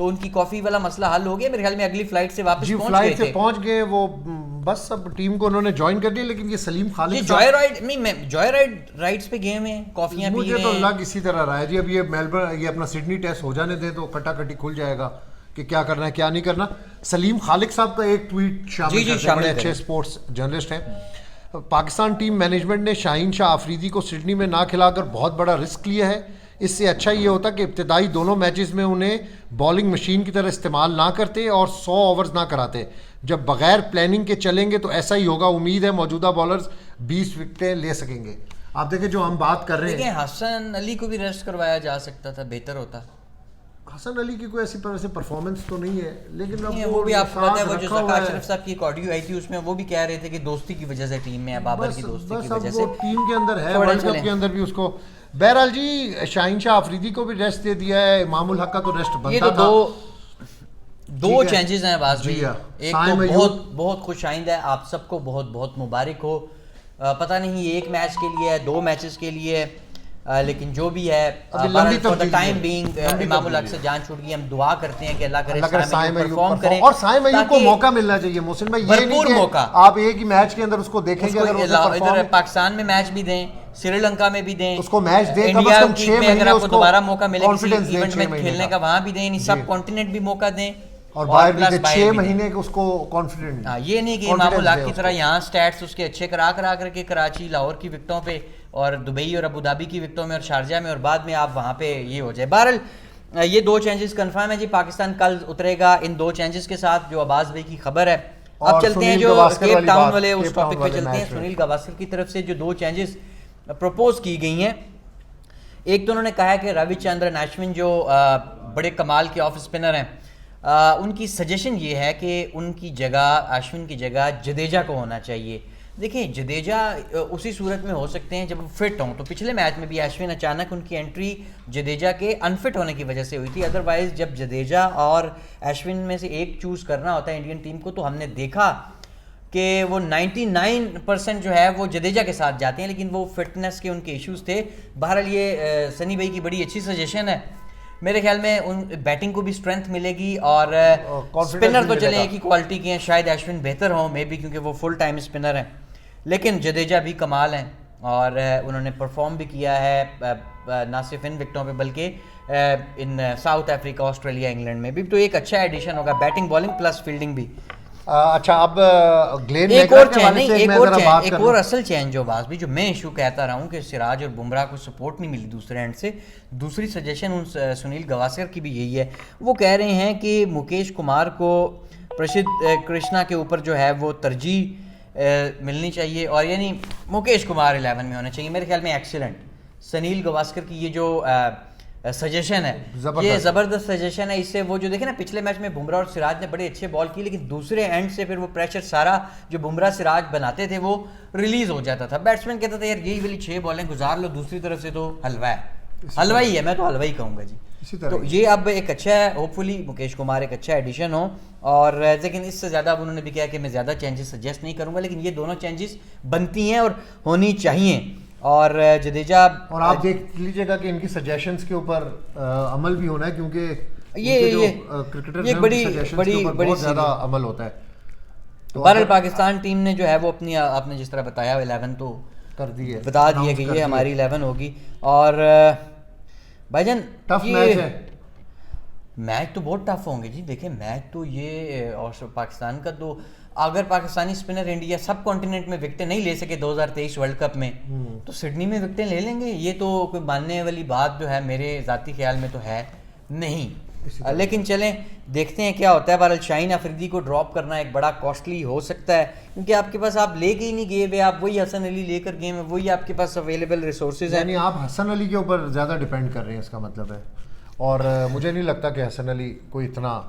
تو ان کی کافی والا مسئلہ حل ہو گیا میرے خیال میں, اگلی فلائٹ سے واپس جی پہنچ فلائٹ گئے سے تھے. پہنچ گئے وہ, بس اب ٹیم کو انہوں نے جوائن کر دیا. لیکن یہ سلیم یہ خالد جوائے رائڈ نہیں, جوائے رائڈس پہ گئے ہوئے ہیں, کافیاں پی مجھے رہے تو ہیں. لگ اسی طرح رہا ہے جی. اب یہ میلبرن, یہ اپنا سڈنی ٹیسٹ ہو جانے دیں تو کٹا کٹی کھل جائے گا کہ کیا کرنا ہے کیا نہیں کرنا. سلیم خالق صاحب کا ایک ٹویٹ شامل کرتے ہیں, بڑے اچھے اسپورٹس جرنلسٹ ہیں. پاکستان ٹیم مینجمنٹ نے شاہین شاہ آفریدی کو سڈنی میں نہ کھلا کر بہت بڑا رسک لیا ہے. اس سے اچھا یہ ہوتا کہ ابتدائی دونوں میچز میں انہیں بالنگ مشین کی طرح استعمال نہ کرتے اور 100 اوورز نہ کراتے. جب بغیر پلاننگ کے چلیں گے تو ایسا ہی ہوگا. امید ہے موجودہ بالرز 20 وکٹیں لے سکیں گے. آپ دیکھیں جو ہم بات کر رہے ہیں, حسن علی کو بھی ریسٹ کروایا جا سکتا تھا, بہتر ہوتا. حسن علی کی کوئی ایسی پرفارمنس تو نہیں ہے, لیکن اب وہ بھی آپ کو پتا ہے, وہ جو زکا اشرف صاحب کی ایک آڈیو آئی تھی اس میں وہ بھی کہہ رہے تھے کہ دوستی کی وجہ سے ٹیم میں ہے, بابر کی دوستی کی وجہ سے ٹیم کے اندر ہے, ورلڈ کپ کے اندر بھی اس کو. بہرحال جی شاہین شاہ آفریدی کو بھی ریسٹ دے دیا ہے, امام الحق کا تو ریسٹ بنتا تھا. دو چینجز ہیں باز بھی. ایک تو بہت خوش آئند ہے, آپ سب کو بہت بہت مبارک ہو. پتہ نہیں یہ ایک میچ کے لیے ہے, 2 میچز کے لیے, لیکن جو بھی ہے فار دا ٹائم بینگ امام الحق سے جان چھوٹ گئی. ہم دعا کرتے ہیں کہ اللہ کرے سائم ایوب پرفارم کریں, اور سائم ایوب کو موقع ملنا چاہیے. محسن بھائی یہ نہیں کہ آپ ایک ہی میچ کے اندر اس کو دیکھیں گے, ادھر پاکستان میں میچ بھی دیں, سری لنکا میں بھی دیں, اس کو میچ دیں, انڈیا میں اگر آپ کو دوبارہ موقع ملے کسی ایونٹ میں کھیلنے کا وہاں بھی دیں, سب کانٹیننٹ بھی موقع دیں. اور باہر بھی 6 مہینے اس کو کانفیڈنٹ. یہ نہیں کہ امام الحق کی طرح یہاں سٹیٹس اس کے اچھے کرا کر کے کراچی لاہور کی وکٹوں پہ اور دبئی اور ابودھابی کی وکٹوں میں اور شارجہ میں, اور بعد میں آپ وہاں پہ یہ ہو جائے. بہرحال یہ 2 چینجز کنفرم ہے جی. پاکستان کل اترے گا ان 2 چینجز کے ساتھ, جو عباس بھائی کی خبر ہے. اب چلتے ہیں جو کیپ ٹاؤن والے اس ٹاپک پہ چلتے ہیں. سنیل گواسکر کی طرف سے جو 2 چینجز پروپوز کی گئی ہیں, ایک تو انہوں نے کہا ہے کہ روی چندرن اشون جو بڑے کمال کے آف اسپنر ہیں, ان کی سجیشن یہ ہے کہ ان کی جگہ, اشون کی جگہ جڈیجہ کو ہونا چاہیے. دیکھیں جڈیجہ اسی صورت میں ہو سکتے ہیں جب وہ فٹ ہوں. تو پچھلے میچ میں بھی اشون اچانک ان کی انٹری جڈیجہ کے انفٹ ہونے کی وجہ سے ہوئی تھی. ادروائز جب جڈیجہ اور اشون میں سے ایک چوز کرنا ہوتا ہے انڈین ٹیم کو, تو ہم نے دیکھا کہ وہ 99% جو ہے وہ جڈیجہ کے ساتھ جاتے ہیں, لیکن وہ فٹنس کے ان کے ایشوز تھے. بہرحال یہ سنی بھائی کی بڑی اچھی سجیشن ہے. میرے خیال میں ان بیٹنگ کو بھی اسٹرینتھ ملے گی, اور اسپنر تو چلے ایک ہی کوالٹی کے ہیں, شاید اشون بہتر ہوں مے بی کیونکہ وہ فل ٹائم اسپنر ہیں, لیکن جڈیجہ بھی کمال ہیں اور انہوں نے پرفارم بھی کیا ہے نہ صرف ان وکٹوں پہ بلکہ in South Africa, Australia, England میں بھی. تو ایک اچھا ایڈیشن ہوگا, بیٹنگ بالنگ پلس فیلڈنگ بھی. اچھا اب گلین ایک اور اصل چینج جو باز بھی جو میں ایشو کہتا رہا ہوں کہ سراج اور بمراہ کو سپورٹ نہیں ملی دوسرے اینڈ سے. دوسری سجیشن ان سنیل گواسکر کی بھی یہی ہے. وہ کہہ رہے ہیں کہ مکیش کمار کو پرشد کرشنا کے اوپر جو ہے وہ ترجیح ملنی چاہیے, اور یعنی مکیش کمار 11 میں ہونا چاہیے. میرے خیال میں ایکسیلنٹ سنیل گواسکر کی یہ جو سجیشن ہے, یہ زبردست سجیشن ہے. اس سے وہ جو دیکھیں نا پچھلے میچ میں بمراہ اور سراج نے بڑے اچھے بال کی, لیکن دوسرے اینڈ سے پھر وہ پریشر سارا جو بمراہ سراج بناتے تھے وہ ریلیز ہو جاتا تھا. بیٹسمین کہتا تھا یار یہی والی 6 بالیں گزار لو, دوسری طرف سے تو حلوہ ہے, حلوہ ہی ہے, میں تو حلوہ ہی کہوں گا جی. تو یہ اب ایک اچھا ہے, ہوپ فلی مکیش کمار ایک اچھا ایڈیشن ہو. اور لیکن اس سے زیادہ اب انہوں نے بھی کہا کہ میں زیادہ چینجز سجیسٹ نہیں کروں گا, لیکن یہ دونوں چینجز بنتی ہیں اور ہونی چاہیے. اور جڈیجہ, اور آپ دیکھ لیجیے گا کہ ان کی سجیشنز کے اوپر عمل بھی ہونا ہے, کیونکہ یہ بڑی زیادہ عمل ہوتا ہے. بہرحال پاکستان ٹیم نے جو ہے وہ اپنی, آپ نے جس طرح بتایا 11 تو کر دی ہے, بتا دیا کہ یہ ہماری 11 ہوگی. اور بھائی جان ٹف میچ ہے, میچ تو بہت ٹف ہوں گے جی. دیکھیں میچ تو یہ, اور پاکستان کا تو اگر پاکستانی اسپنر انڈیا سب کانٹیننٹ میں وکٹیں نہیں لے سکے 2023 ورلڈ کپ میں, تو سڈنی میں وکٹیں لے لیں گے. یہ تو کوئی ماننے والی بات جو ہے میرے ذاتی خیال میں تو ہے نہیں, لیکن چلیں دیکھتے ہیں کیا ہوتا ہے. بہرحال شاہین آفریدی کو ڈراپ کرنا ایک بڑا کاسٹلی ہو سکتا ہے, کیونکہ آپ کے پاس آپ لے کے ہی نہیں گئے ہوئے, آپ وہی حسن علی لے کر گئے ہیں, وہی آپ کے پاس اویلیبل ریسورسز ہیں. یعنی آپ حسن علی کے اوپر زیادہ ڈیپینڈ کر رہے ہیں, اس کا مطلب ہے. اور مجھے نہیں لگتا کہ حسن علی کوئی اتنا,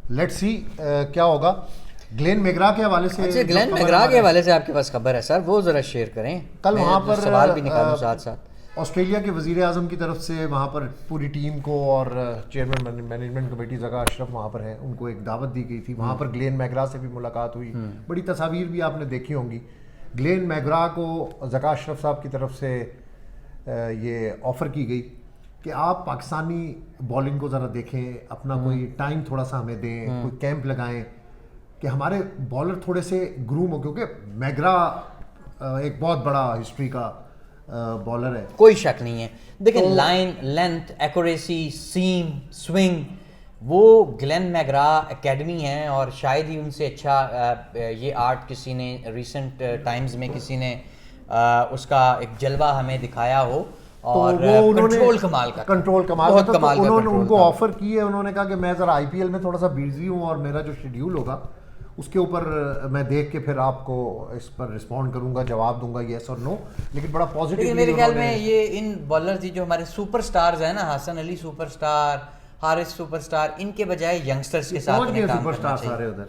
لیٹس سی کیا ہوگا. گلین میگرا کے حوالے سے, اچھا گلین میگرا کے حوالے سے آپ کے پاس خبر ہے سر, وہ ذرا شیئر کریں. کل وہاں پر سوال بھی نکالوں ساتھ ساتھ. آسٹریلیا کے وزیر اعظم کی طرف سے وہاں پر پوری ٹیم کو, اور چیئرمین مینجمنٹ کمیٹی زکا اشرف وہاں پر ہیں, ان کو ایک دعوت دی گئی تھی. وہاں پر گلین میگرا سے بھی ملاقات ہوئی, بڑی تصاویر بھی آپ نے دیکھی ہوں گی. گلین میگرا کو زکا اشرف صاحب کی طرف سے یہ آفر کی گئی کہ آپ پاکستانی بالنگ کو ذرا دیکھیں, اپنا کوئی ٹائم تھوڑا سا ہمیں دیں, کوئی کیمپ لگائیں کہ ہمارے بالر تھوڑے سے گروم ہو, کیونکہ میگرا ایک بہت بڑا ہسٹری کا بالر ہے, کوئی شک نہیں ہے. دیکھیں line, length, accuracy, same, swing, وہ گلین میگرا اکیڈمی ہے, اور شاید ہی ان سے اچھا یہ آرٹ کسی نے ریسنٹ ٹائمز میں کسی نے اس کا ایک جلوہ ہمیں دکھایا ہو, اور کنٹرول کمال کا, کنٹرول کمال کا. تو انہوں نے ان کو آفر کی ہے, انہوں نے کہا کہ میں ذرا آئی پی ایل میں تھوڑا سا بزی ہوں, اور میرا جو شیڈیول ہوگا اس کے اوپر میں دیکھ کے پھر آپ کو اس پر رسپونڈ کروں گا, جواب دوں گا یس اور نو. لیکن بڑا پازیٹیو میرے خیال میں یہ ان بالرز جو ہمارے سپر سٹارز ہیں نا, Hasan Ali super star, Haris super star, ان کے بجائے ینگسٹرز کے ساتھ سپر سٹار سارے ادھر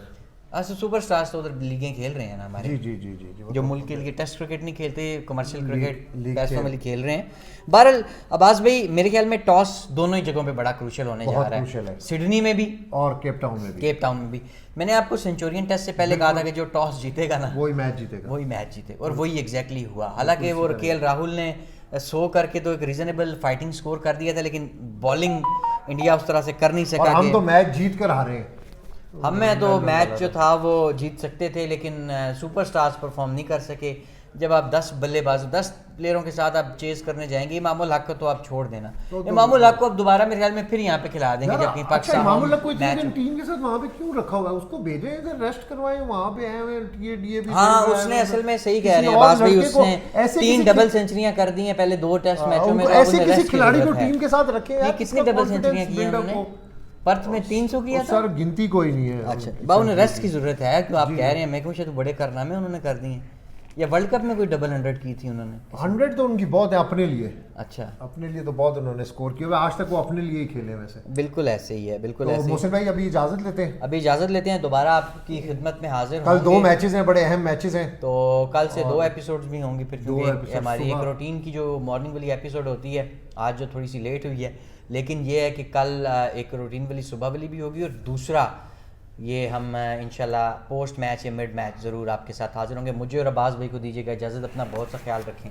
سپر سٹارز تو ادھر لیگیں کھیل رہے ہیں نا ہمارے, جی جی جی جو ملک کے لیے ٹیسٹ کرکٹ نہیں کھیلتے, کمرشل کرکٹ پیسوں میں کھیل رہے ہیں. بہرحال عباس بھائی, میرے خیال میں ٹاس دونوں ہی جگہوں پہ بڑا کروشل ہونے جا رہا ہے, سڈنی میں بھی اور کیپ ٹاؤن میں بھی. میں نے آپ کو سینچورین ٹیسٹ سے پہلے کہا تھا کہ جو ٹاس جیتے گا نا وہی میچ جیتے اور وہی ایگزیکٹلی ہوا. حالانکہ وہ کے ایل راہل نے 100 کر کے تو ایک ریزنیبل فائٹنگ سکور کر دیا تھا, لیکن بالنگ انڈیا اس طرح سے کر نہیں سکا. ہم تو میچ جیت کر ہارے, ہمیں تو میچ جو تھا وہ جیت سکتے تھے, لیکن سپر سٹارز پرفارم نہیں کر سکے. جب آپ 10 بلے باز 10 پلیئروں کے ساتھ آپ چیز کرنے جائیں گے, امام الحق کو تو آپ چھوڑ دینا. امام الحق کو اب دوبارہ میرے خیال میں پھر یہاں پہ کھلا دیں گے جبکہ پاکستان امام الحق کو اتنی ٹیم کے ساتھ وہاں پہ کیوں رکھا ہوا ہے, اس کو بھیجیں ادھر ریسٹ کروائیں, وہاں پہ آئے ہوئے ڈی اے بھی. ہاں اس نے اصل میں صحیح کہہ رہے ہیں عباس بھائی, اس نے 3 ڈبل سینچریاں کر دی ہیں پہلے 2 ٹیسٹ میچوں میں. ایسے کسی کھلاڑی کو ٹیم کے ساتھ رکھیں یار. کتنی ڈبل سینچریاں کی ہیں انہوں نے؟ پرتھ میں 300 کیا تھا سر, گنتی کوئی نہیں ہے. اچھا باؤ نے ریسٹ کی ضرورت ہے, تو آپ کہہ رہے ہیں میں کہوں شاید بڑے کارنامے انہوں نے کر دیے ہیں, یا ورلڈ کپ میں کوئی ڈبل 100 کی تھی انہوں نے؟ 100 تو ان کی بہت ہے اپنے لیے. اچھا اپنے لیے تو بہت انہوں نے اسکور کیا, آج تک وہ اپنے لیے ہی کھیلے ویسے. بالکل ایسے ہی ہے, بالکل ایسے. محسن بھائی ابھی اجازت لیتے ہیں, دوبارہ آپ کی خدمت میں حاضر. کل 2 میچز ہیں, بڑے اہم میچز ہیں, تو کل سے 2 ایپیسوڈز بھی ہوں گے پھر, کیونکہ ہماری ایک روٹین کی جو مارننگ والی ایپیسوڈ ہوتی ہے آج جو تھوڑی سی لیٹ ہوئی ہے, لیکن یہ ہے کہ کل ایک روٹین والی صبح والی بھی ہوگی, اور دوسرا یہ ہم انشاءاللہ پوسٹ میچ یا مڈ میچ ضرور آپ کے ساتھ حاضر ہوں گے. مجھے اور عباس بھائی کو دیجیے گا اجازت, اپنا بہت سا خیال رکھیں.